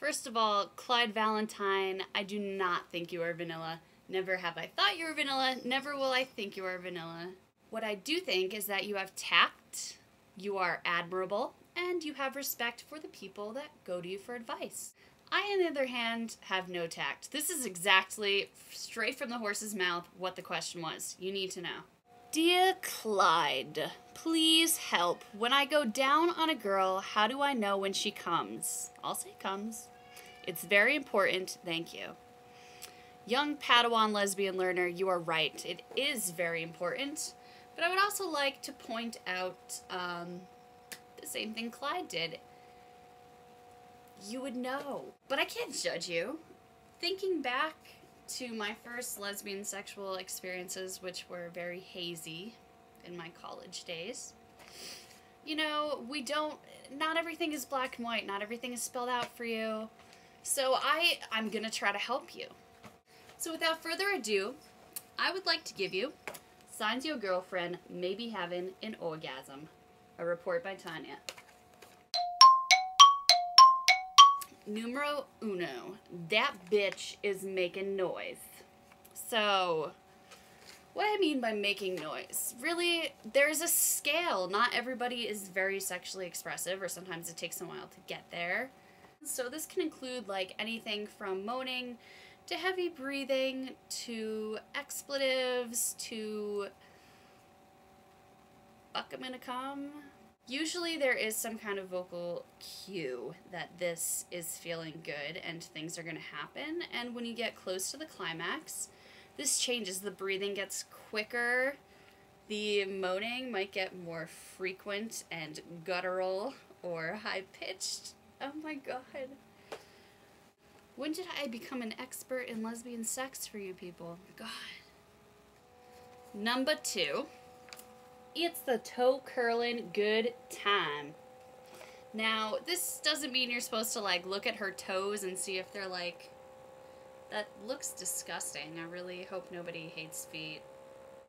First of all, Clyde Valentine, I do not think you are vanilla. Never have I thought you were vanilla, never will I think you are vanilla. What I do think is that you have tact, you are admirable, and you have respect for the people that go to you for advice. I, on the other hand, have no tact. This is exactly, straight from the horse's mouth, what the question was. You need to know. Dear Clyde, please help. When I go down on a girl, how do I know when she comes? I'll say comes. It's very important, thank you. Young Padawan lesbian learner, you are right. It is very important. But I would also like to point out the same thing Clyde did. You would know. But I can't judge you. Thinking back to my first lesbian sexual experiences, which were very hazy in my college days, you know, not everything is black and white. Not everything is spelled out for you. So I'm gonna try to help you. So without further ado, I would like to give you signs your girlfriend may be having an orgasm. A report by Tanya. Numero uno. That bitch is making noise. So, what I mean by making noise, really, there's a scale. Not everybody is very sexually expressive, or sometimes it takes a while to get there. So this can include like anything from moaning to heavy breathing to expletives to fuck, I'm gonna come. Usually there is some kind of vocal cue that this is feeling good and things are gonna happen, and when you get close to the climax, this changes. The breathing gets quicker, the moaning might get more frequent and guttural or high-pitched. Oh my god. When did I become an expert in lesbian sex for you people? God. Number 2. It's the toe curling good time. Now, this doesn't mean you're supposed to like look at her toes and see if they're like, that looks disgusting. I really hope nobody hates feet.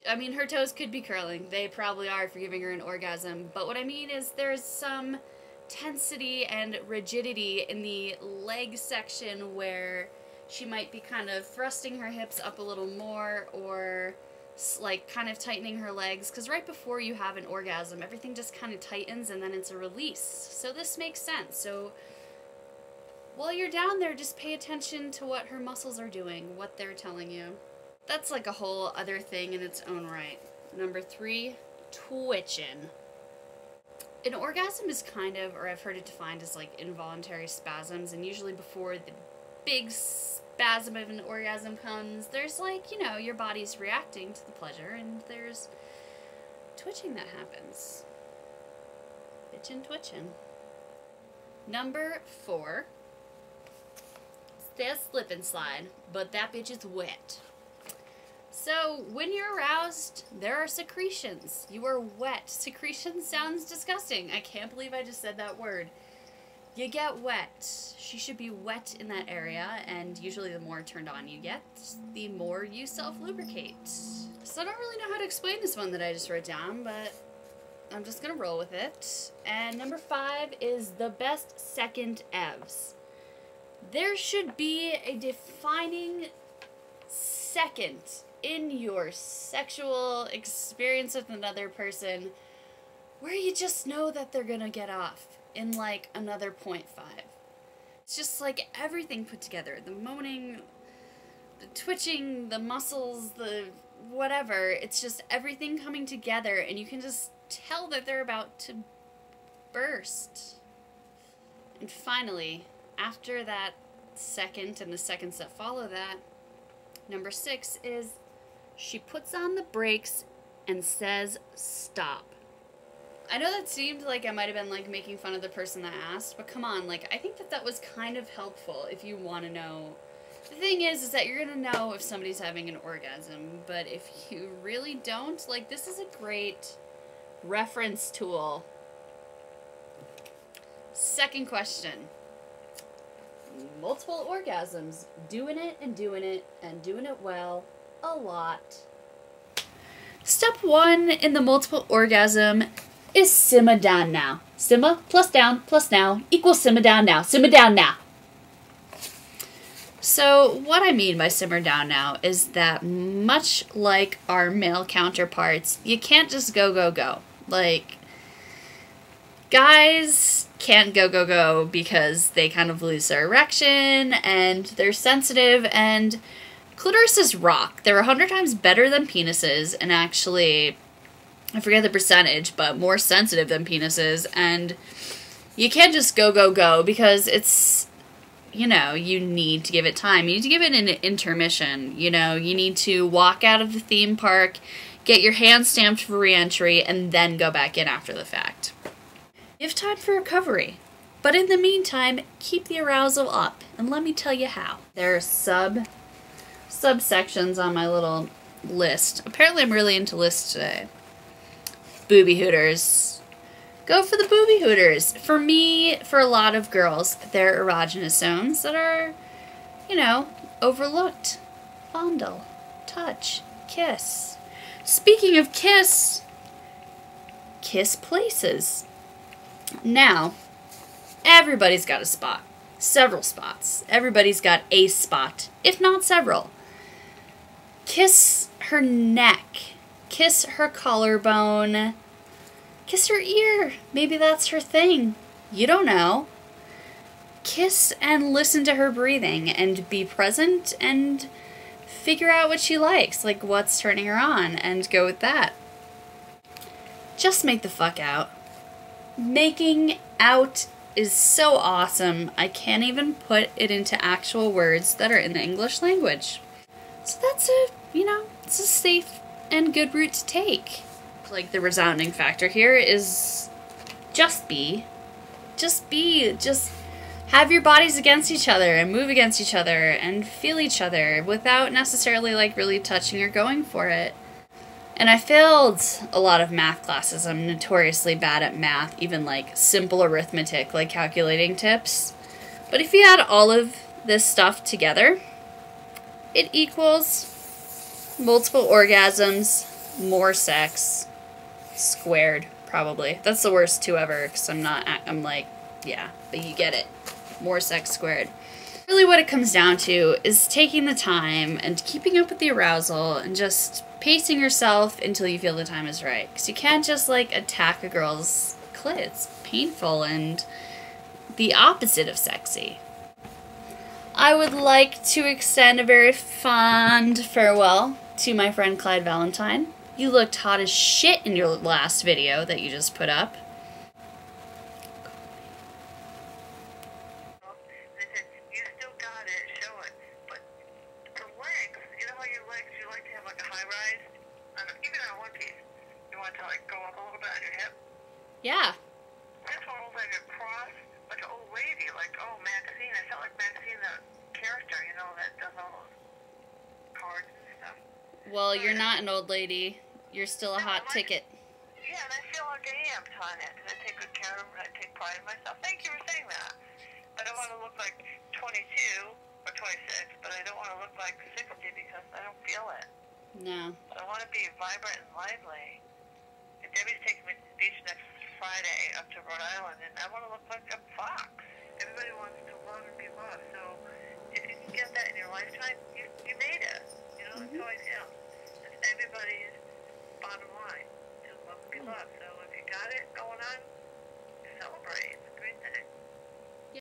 I mean, her toes could be curling. They probably are for giving her an orgasm. But what I mean is there's some tensity and rigidity in the leg section where she might be kind of thrusting her hips up a little more or like kind of tightening her legs, because right before you have an orgasm everything just kind of tightens and then it's a release. So this makes sense. So while you're down there, just pay attention to what her muscles are doing, what they're telling you. That's like a whole other thing in its own right. Number 3, twitching. An orgasm is kind of, or I've heard it defined as like involuntary spasms, and usually before the big spasm of an orgasm comes, there's like, you know, your body's reacting to the pleasure, and there's twitching that happens. Bitchin' twitchin'. Number 4. It's a slip and slide, but that bitch is wet. So, when you're aroused, there are secretions. You are wet. Secretion sounds disgusting. I can't believe I just said that word. You get wet. She should be wet in that area, and usually the more turned on you get, the more you self-lubricate. So I don't really know how to explain this one that I just wrote down, but I'm just gonna roll with it. And number 5 is the best second evs. There should be a defining second in your sexual experience with another person where you just know that they're gonna get off in like another 0.5. It's just like everything put together. The moaning, the twitching, the muscles, the whatever. It's just everything coming together, and you can just tell that they're about to burst. And finally, after that second and the seconds that follow that, number 6 is she puts on the brakes and says stop. I know that seemed like I might have been like making fun of the person that asked, but come on, like I think that that was kind of helpful if you want to know. The thing is that you're gonna know if somebody's having an orgasm, but if you really don't, like this is a great reference tool. Second question. Multiple orgasms. Doing it and doing it and doing it well a lot. Step 1 in the multiple orgasm is simmer down now. Simmer plus down plus now equals simmer down now. Simmer down now. So what I mean by simmer down now is that much like our male counterparts, you can't just go, go, go. Like, guys can't go, go, go because they kind of lose their erection and they're sensitive, and clitorises rock. They're 100 times better than penises, and actually, I forget the percentage, but more sensitive than penises, and you can't just go, go, go because it's, you know, you need to give it time. You need to give it an intermission. You know, you need to walk out of the theme park, get your hand stamped for re-entry, and then go back in after the fact. Give time for recovery. But in the meantime, keep the arousal up, and let me tell you how. There are subsections on my little list. Apparently I'm really into lists today. Booby hooters. Go for the booby hooters. For me, for a lot of girls, they're erogenous zones that are, you know, overlooked. Fondle, touch, kiss. Speaking of kiss places. Now, everybody's got a spot. Several spots. Everybody's got a spot, if not several. Kiss her neck. Kiss her collarbone. Kiss her ear. Maybe that's her thing. You don't know. Kiss and listen to her breathing and be present and figure out what she likes, like what's turning her on, and go with that. Just make the fuck out. Making out is so awesome, I can't even put it into actual words that are in the English language. So that's it's a safe and good route to take. Like, the resounding factor here is just be. Just have your bodies against each other and move against each other and feel each other without necessarily, like, really touching or going for it. And I failed a lot of math classes. I'm notoriously bad at math, even like simple arithmetic, like calculating tips. But if you add all of this stuff together, it equals multiple orgasms, more sex, squared, probably. That's the worst two ever, because I'm like, yeah, but you get it. More sex squared. Really what it comes down to is taking the time and keeping up with the arousal and just pacing yourself until you feel the time is right. Because you can't just, like, attack a girl's clit. It's painful and the opposite of sexy. I would like to extend a very fond farewell to my friend Clyde Valentine. You looked hot as shit in your last video that you just put up. Yeah. This one was like a cross, like an old lady, like, oh, Maxine. I felt like Maxine, the character, you know, that does all those cards and stuff. Well, you're not an old lady. You're still a hot ticket. Yeah, and I feel like I am, Tanya, because I take good care of it. I take pride in myself. Thank you for saying that. I don't want to look like 22 or 26, but I don't want to look like 60 because I don't feel it. No. So I want to be vibrant and lively. And Debbie's taking me to the beach next Friday up to Rhode Island, and I want to look like a fox. Everybody wants to love and be loved, so if you can get that in your lifetime, you made it. You know, that's how I feel. It's everybody's bottom line, to love and be loved. So if you got it going on, celebrate. It's a great thing.